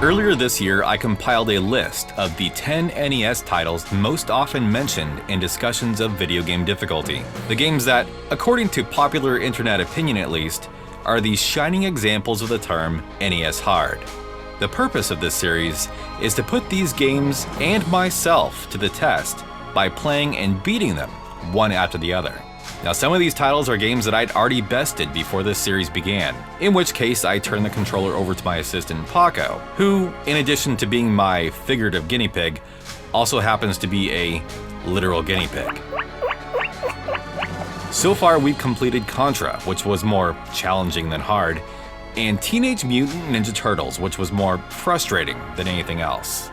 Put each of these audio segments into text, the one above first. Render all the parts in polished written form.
Earlier this year, I compiled a list of the 10 NES titles most often mentioned in discussions of video game difficulty. The games that, according to popular internet opinion at least, are the shining examples of the term NES-Hard. The purpose of this series is to put these games and myself to the test by playing and beating them one after the other. Now, some of these titles are games that I'd already bested before this series began, in which case I turned the controller over to my assistant Paco, who, in addition to being my figurative guinea pig, also happens to be a literal guinea pig. So far, we've completed Contra, which was more challenging than hard, and Teenage Mutant Ninja Turtles, which was more frustrating than anything else.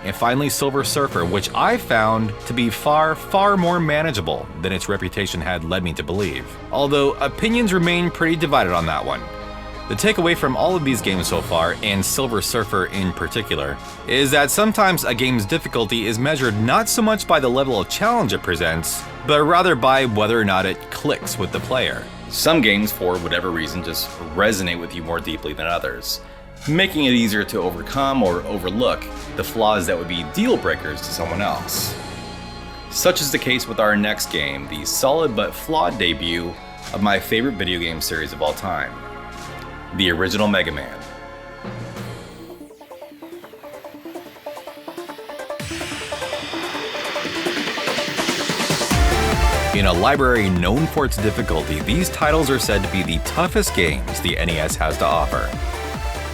And finally, Silver Surfer, which I found to be far, far more manageable than its reputation had led me to believe. Although opinions remain pretty divided on that one. The takeaway from all of these games so far, and Silver Surfer in particular, is that sometimes a game's difficulty is measured not so much by the level of challenge it presents, but rather by whether or not it clicks with the player. Some games, for whatever reason, just resonate with you more deeply than others, making it easier to overcome or overlook the flaws that would be deal breakers to someone else. Such is the case with our next game, the solid but flawed debut of my favorite video game series of all time, the original Mega Man. In a library known for its difficulty, these titles are said to be the toughest games the NES has to offer.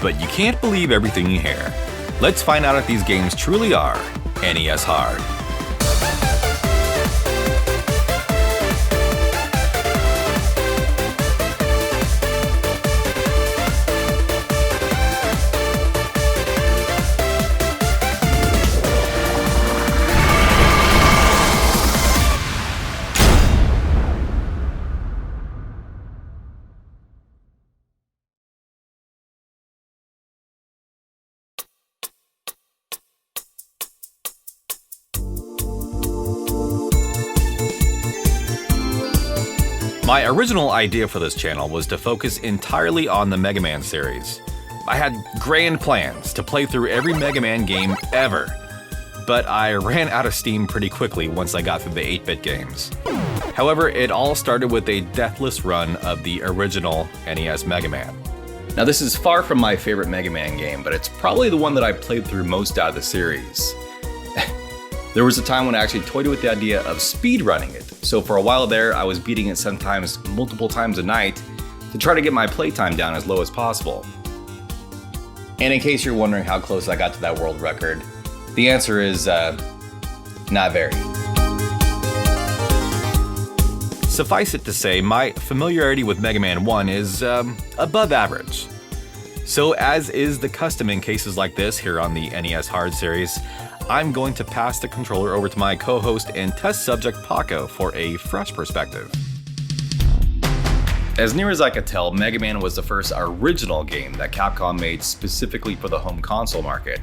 But you can't believe everything you hear. Let's find out if these games truly are NES-Hard. My original idea for this channel was to focus entirely on the Mega Man series. I had grand plans to play through every Mega Man game ever, but I ran out of steam pretty quickly once I got through the 8-bit games. However, it all started with a deathless run of the original NES Mega Man. Now, this is far from my favorite Mega Man game, but it's probably the one that I played through most out of the series. There was a time when I actually toyed with the idea of speedrunning it, so for a while there I was beating it sometimes multiple times a night to try to get my playtime down as low as possible. And in case you're wondering how close I got to that world record, the answer is, not very. Suffice it to say, my familiarity with Mega Man 1 is above average. So as is the custom in cases like this here on the NES-Hard series, I'm going to pass the controller over to my co-host and test subject Paco for a fresh perspective. As near as I could tell, Mega Man was the first original game that Capcom made specifically for the home console market.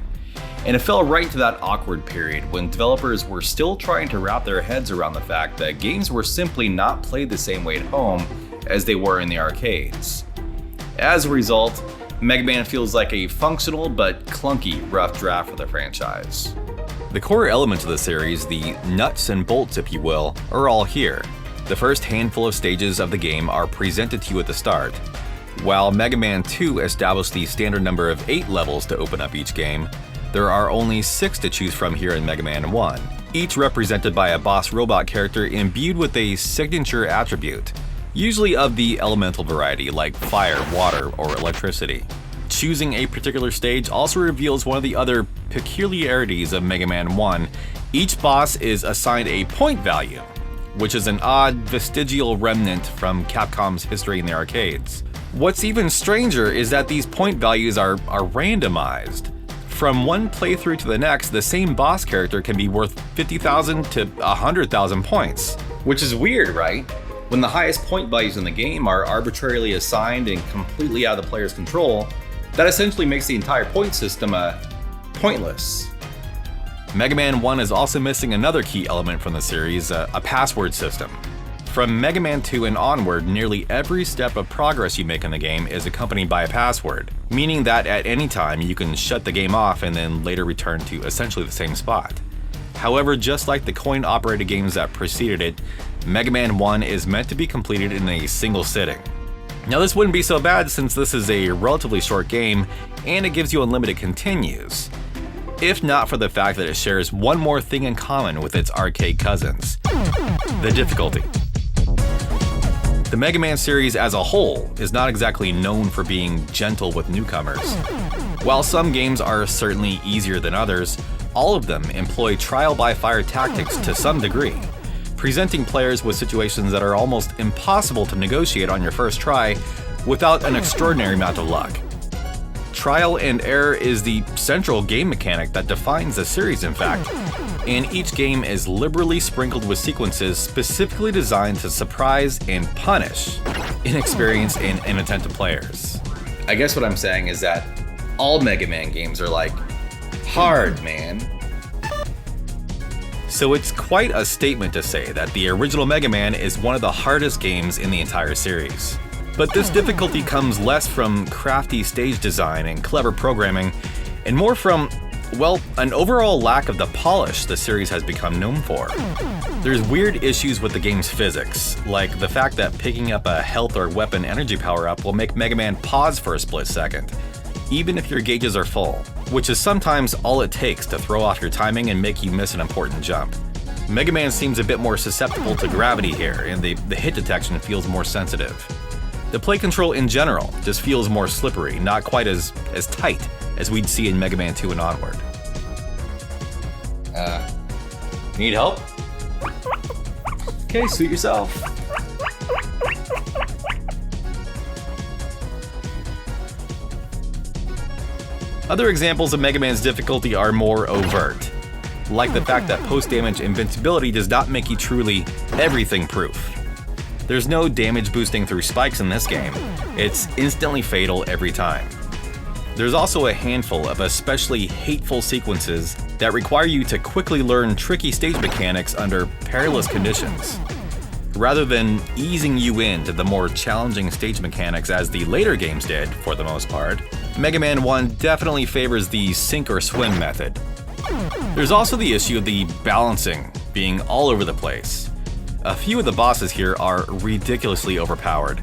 And it fell right into that awkward period when developers were still trying to wrap their heads around the fact that games were simply not played the same way at home as they were in the arcades. As a result, Mega Man feels like a functional but clunky rough draft for the franchise. The core elements of the series, the nuts and bolts if you will, are all here. The first handful of stages of the game are presented to you at the start. While Mega Man 2 established the standard number of 8 levels to open up each game, there are only 6 to choose from here in Mega Man 1, each represented by a boss robot character imbued with a signature attribute, usually of the elemental variety like fire, water, or electricity. Choosing a particular stage also reveals one of the other peculiarities of Mega Man 1. Each boss is assigned a point value, which is an odd vestigial remnant from Capcom's history in the arcades. What's even stranger is that these point values are randomized. From one playthrough to the next, the same boss character can be worth 50,000 to 100,000 points. Which is weird, right? When the highest point values in the game are arbitrarily assigned and completely out of the player's control, that essentially makes the entire point system pointless. Mega Man 1 is also missing another key element from the series, a password system. From Mega Man 2 and onward, nearly every step of progress you make in the game is accompanied by a password, meaning that at any time you can shut the game off and then later return to essentially the same spot. However, just like the coin-operated games that preceded it, Mega Man 1 is meant to be completed in a single sitting. Now this wouldn't be so bad since this is a relatively short game and it gives you unlimited continues, if not for the fact that it shares one more thing in common with its arcade cousins: the difficulty. The Mega Man series as a whole is not exactly known for being gentle with newcomers. While some games are certainly easier than others, all of them employ trial-by-fire tactics to some degree, presenting players with situations that are almost impossible to negotiate on your first try without an extraordinary amount of luck. Trial and error is the central game mechanic that defines the series, in fact, and each game is liberally sprinkled with sequences specifically designed to surprise and punish inexperienced and inattentive players. I guess what I'm saying is that all Mega Man games are like, hard, man. So it's quite a statement to say that the original Mega Man is one of the hardest games in the entire series. But this difficulty comes less from crafty stage design and clever programming, and more from, well, an overall lack of the polish the series has become known for. There's weird issues with the game's physics, like the fact that picking up a health or weapon energy power-up will make Mega Man pause for a split second, even if your gauges are full, which is sometimes all it takes to throw off your timing and make you miss an important jump. Mega Man seems a bit more susceptible to gravity here, and the hit detection feels more sensitive. The play control in general just feels more slippery, not quite as tight as we'd see in Mega Man 2 and onward. Need help? Okay, suit yourself. Other examples of Mega Man's difficulty are more overt, like the fact that post-damage invincibility does not make you truly everything-proof. There's no damage boosting through spikes in this game. It's instantly fatal every time. There's also a handful of especially hateful sequences that require you to quickly learn tricky stage mechanics under perilous conditions, rather than easing you into the more challenging stage mechanics as the later games did, for the most part. Mega Man 1 definitely favors the sink or swim method. There's also the issue of the balancing being all over the place. A few of the bosses here are ridiculously overpowered,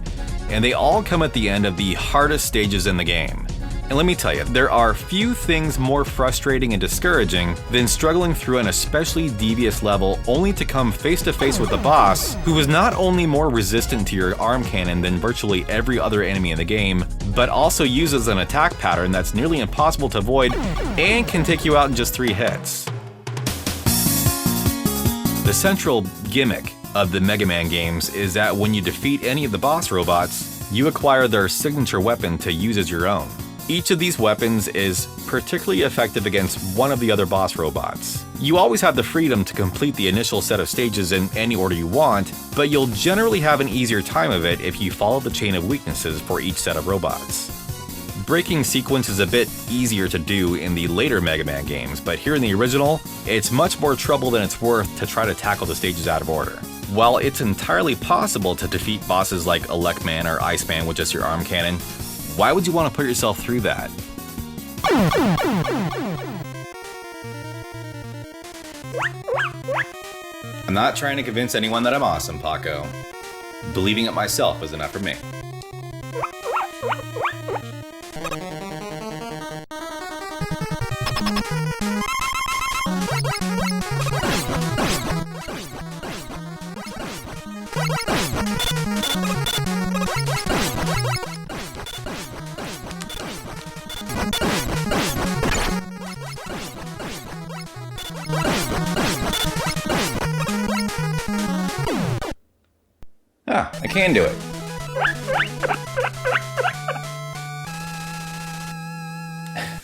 and they all come at the end of the hardest stages in the game. And let me tell you, there are few things more frustrating and discouraging than struggling through an especially devious level only to come face to face with a boss who is not only more resistant to your arm cannon than virtually every other enemy in the game, but also uses an attack pattern that's nearly impossible to avoid and can take you out in just 3 hits. The central gimmick of the Mega Man games is that when you defeat any of the boss robots, you acquire their signature weapon to use as your own. Each of these weapons is particularly effective against one of the other boss robots. You always have the freedom to complete the initial set of stages in any order you want, but you'll generally have an easier time of it if you follow the chain of weaknesses for each set of robots. Breaking sequence is a bit easier to do in the later Mega Man games, but here in the original, it's much more trouble than it's worth to try to tackle the stages out of order. While it's entirely possible to defeat bosses like Electman or Iceman with just your arm cannon, why would you want to put yourself through that? I'm not trying to convince anyone that I'm awesome, Paco. Believing it myself is enough for me. I can do it.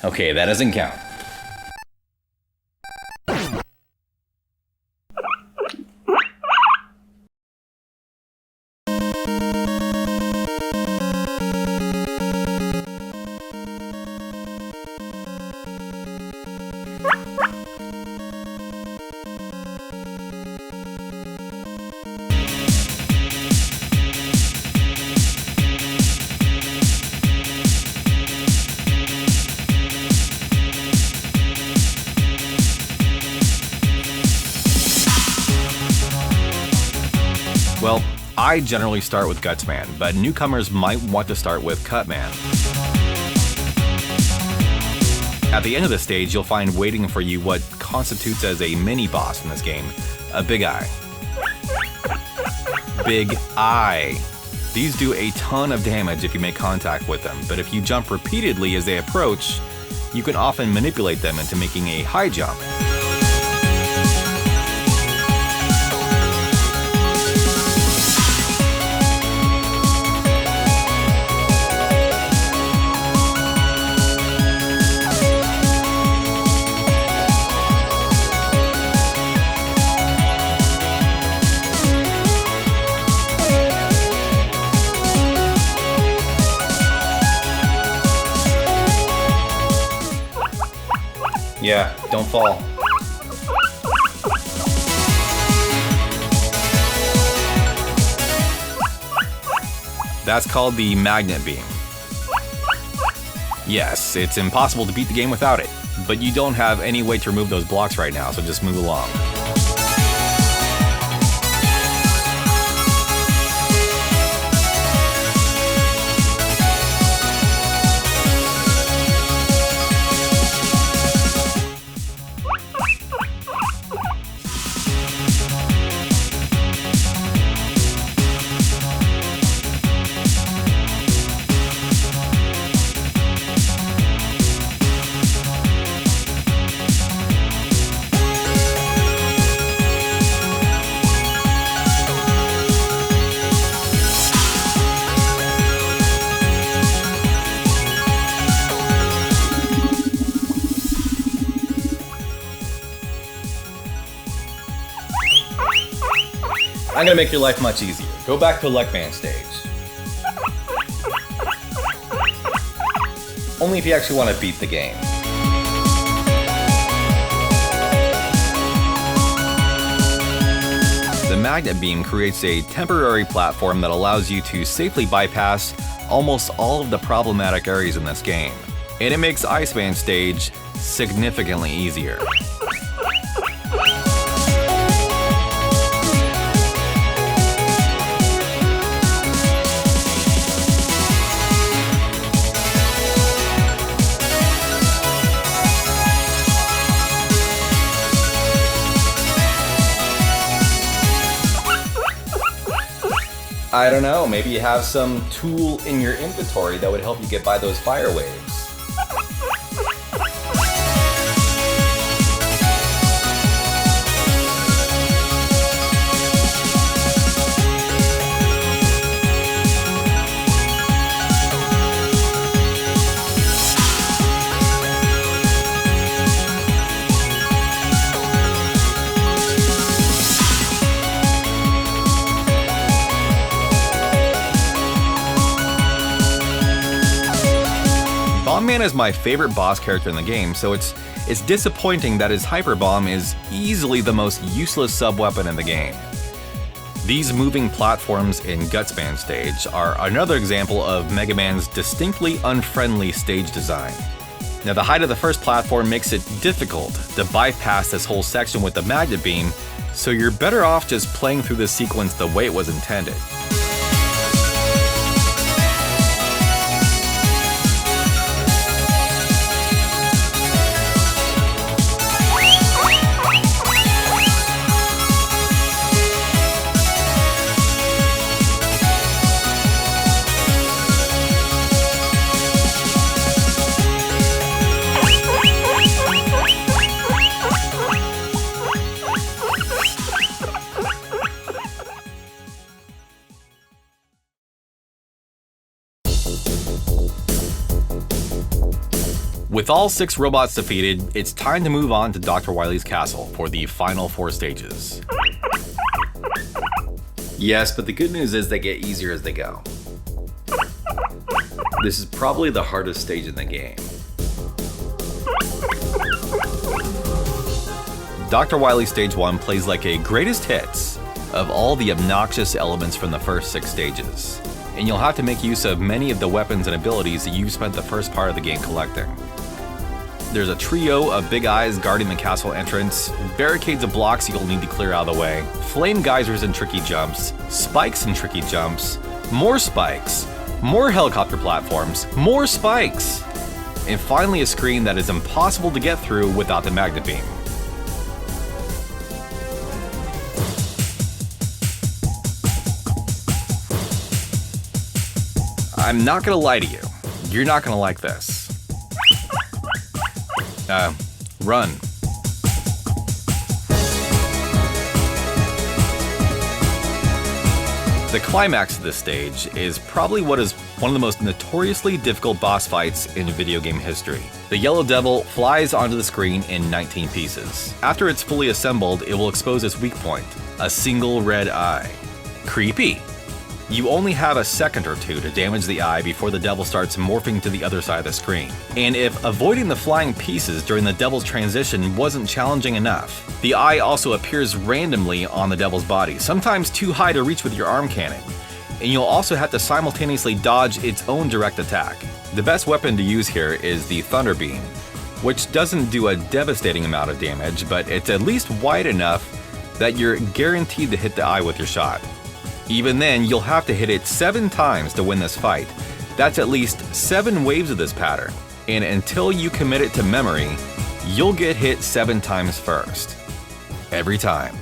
Okay, that doesn't count. I generally start with Gutsman, but newcomers might want to start with Cutman. At the end of the stage, you'll find waiting for you what constitutes as a mini-boss in this game, a Big Eye. Big Eye. These do a ton of damage if you make contact with them, but if you jump repeatedly as they approach, you can often manipulate them into making a high jump. Yeah, don't fall. That's called the magnet beam. Yes, it's impossible to beat the game without it, but you don't have any way to remove those blocks right now, so just move along. I'm gonna make your life much easier. Go back to Luckman stage. Only if you actually want to beat the game. The magnet beam creates a temporary platform that allows you to safely bypass almost all of the problematic areas in this game. And it makes Iceman stage significantly easier. I don't know, maybe you have some tool in your inventory that would help you get by those fire waves. Bombman is my favorite boss character in the game, so it's disappointing that his Hyper Bomb is easily the most useless sub-weapon in the game. These moving platforms in Gutsman stage are another example of Mega Man's distinctly unfriendly stage design. Now, the height of the first platform makes it difficult to bypass this whole section with the magnet beam, so you're better off just playing through this sequence the way it was intended. With all 6 robots defeated, it's time to move on to Dr. Wily's castle for the final 4 stages. Yes, but the good news is they get easier as they go. This is probably the hardest stage in the game. Dr. Wily Stage 1 plays like a greatest hits of all the obnoxious elements from the first 6 stages, and you'll have to make use of many of the weapons and abilities that you've spent the first part of the game collecting. there's a trio of big eyes guarding the castle entrance, barricades of blocks you'll need to clear out of the way, flame geysers and tricky jumps, spikes and tricky jumps, more helicopter platforms, more spikes, and finally a screen that is impossible to get through without the magnet beam. I'm not gonna lie to you, you're not gonna like this. Run. The climax of this stage is probably what is one of the most notoriously difficult boss fights in video game history. The Yellow Devil flies onto the screen in 19 pieces. After it's fully assembled, it will expose its weak point, a single red eye. Creepy. You only have a second or two to damage the eye before the devil starts morphing to the other side of the screen. And if avoiding the flying pieces during the devil's transition wasn't challenging enough, the eye also appears randomly on the devil's body, sometimes too high to reach with your arm cannon. And you'll also have to simultaneously dodge its own direct attack. The best weapon to use here is the Thunder Beam, which doesn't do a devastating amount of damage, but it's at least wide enough that you're guaranteed to hit the eye with your shot. Even then, you'll have to hit it 7 times to win this fight. That's at least 7 waves of this pattern. And until you commit it to memory, you'll get hit 7 times first. Every time.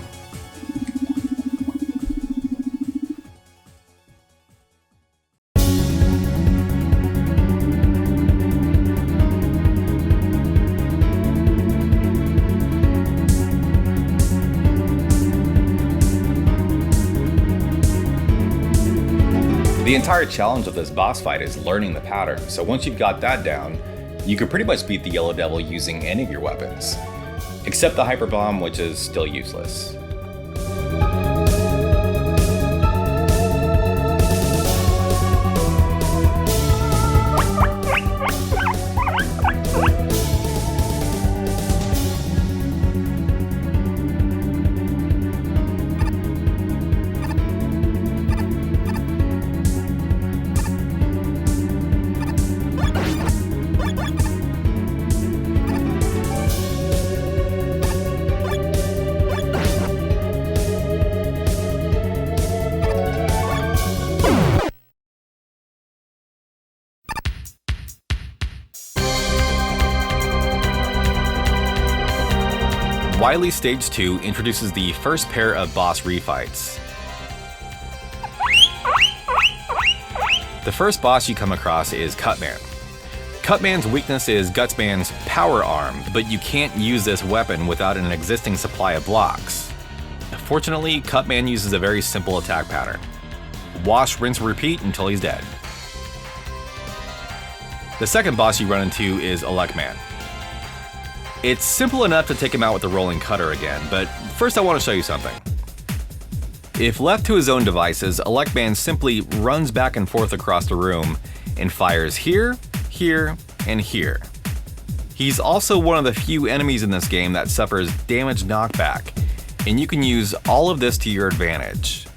The entire challenge of this boss fight is learning the pattern, so once you've got that down, you can pretty much beat the Yellow Devil using any of your weapons, except the Hyper Bomb, which is still useless. Wily Stage 2 introduces the first pair of boss refights. The first boss you come across is Cutman. Cutman's weakness is Gutsman's power arm, but you can't use this weapon without an existing supply of blocks. Fortunately, Cutman uses a very simple attack pattern. Wash, rinse, repeat until he's dead. The second boss you run into is Elecman. It's simple enough to take him out with the rolling cutter again, but first I want to show you something. If left to his own devices, Elecman simply runs back and forth across the room and fires here, here, and here. He's also one of the few enemies in this game that suffers damage knockback, and you can use all of this to your advantage.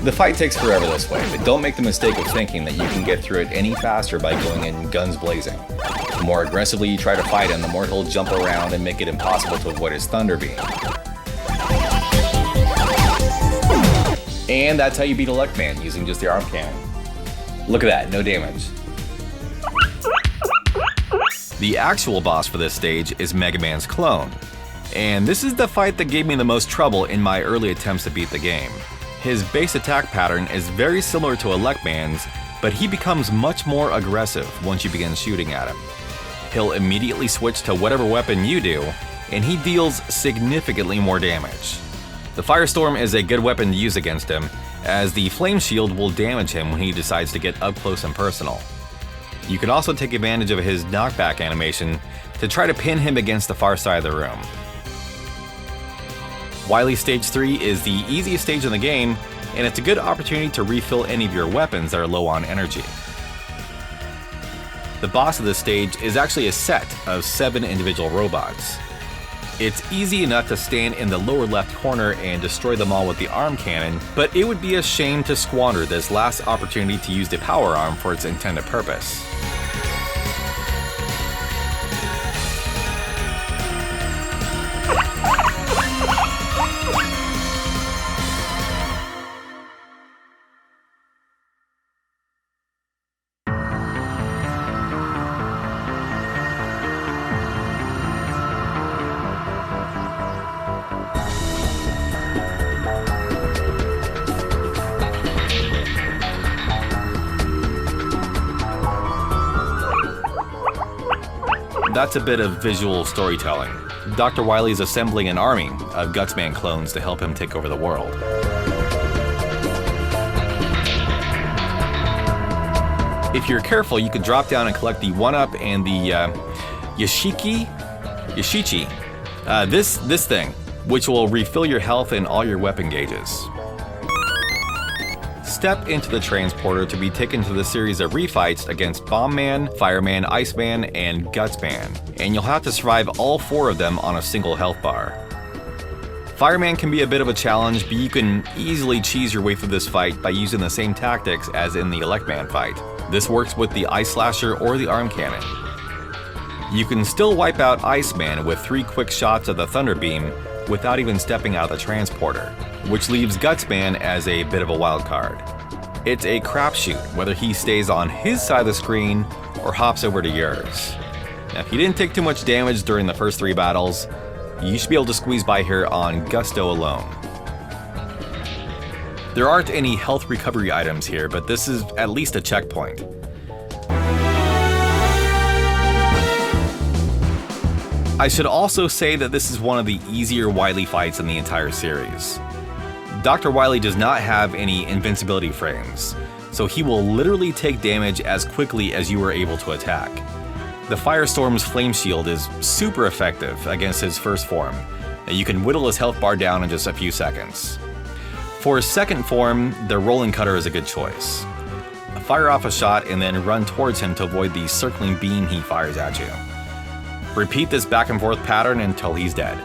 The fight takes forever this way, but don't make the mistake of thinking that you can get through it any faster by going in guns blazing. The more aggressively you try to fight him, the more he'll jump around and make it impossible to avoid his Thunder Beam. And that's how you beat Elecman, using just the arm cannon. Look at that, no damage. The actual boss for this stage is Mega Man's clone. And this is the fight that gave me the most trouble in my early attempts to beat the game. His base attack pattern is very similar to Elecman's, but he becomes much more aggressive once you begin shooting at him. He'll immediately switch to whatever weapon you do, and he deals significantly more damage. The Firestorm is a good weapon to use against him, as the Flame Shield will damage him when he decides to get up close and personal. You can also take advantage of his knockback animation to try to pin him against the far side of the room. Wily Stage 3 is the easiest stage in the game, and it's a good opportunity to refill any of your weapons that are low on energy. The boss of this stage is actually a set of 7 individual robots. It's easy enough to stand in the lower left corner and destroy them all with the arm cannon, but it would be a shame to squander this last opportunity to use the power arm for its intended purpose. That's a bit of visual storytelling. Dr. Wily is assembling an army of Gutsman clones to help him take over the world. If you're careful, you can drop down and collect the 1-Up and the Yashichi, this thing, which will refill your health and all your weapon gauges. Step into the transporter to be taken to the series of refights against Bomb Man, Fireman, Iceman, and Gutsman, and you'll have to survive all 4 of them on a single health bar. Fireman can be a bit of a challenge, but you can easily cheese your way through this fight by using the same tactics as in the Electman fight. This works with the Ice Slasher or the arm cannon. You can still wipe out Iceman with 3 quick shots of the Thunder Beam without even stepping out of the transporter, which leaves Gutsman as a bit of a wild card. It's a crapshoot whether he stays on his side of the screen or hops over to yours. Now, if you didn't take too much damage during the first 3 battles, you should be able to squeeze by here on Gusto alone. There aren't any health recovery items here, but this is at least a checkpoint. I should also say that this is one of the easier Wily fights in the entire series. Dr. Wily does not have any invincibility frames, so he will literally take damage as quickly as you are able to attack. The Firestorm's Flame Shield is super effective against his first form, and you can whittle his health bar down in just a few seconds. For his second form, the Rolling Cutter is a good choice. Fire off a shot and then run towards him to avoid the circling beam he fires at you. Repeat this back and forth pattern until he's dead.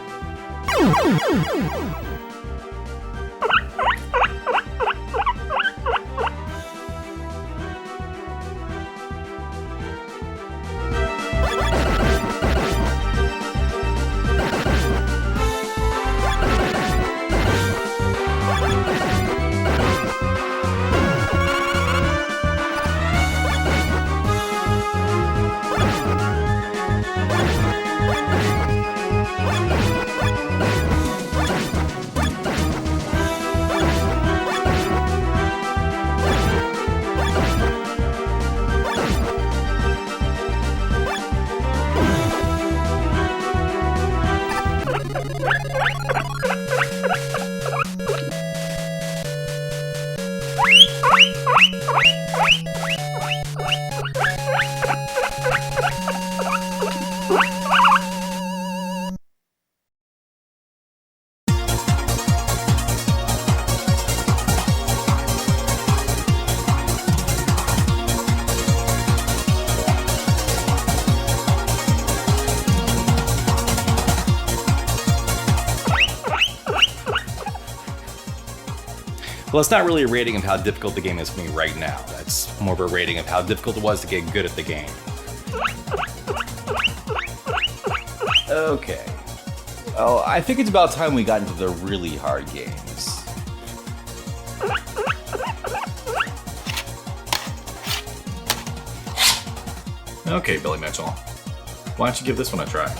Well, it's not really a rating of how difficult the game is for me right now. That's more of a rating of how difficult it was to get good at the game. Okay. Oh, I think it's about time we got into the really hard games. Okay, Billy Mitchell. Why don't you give this one a try?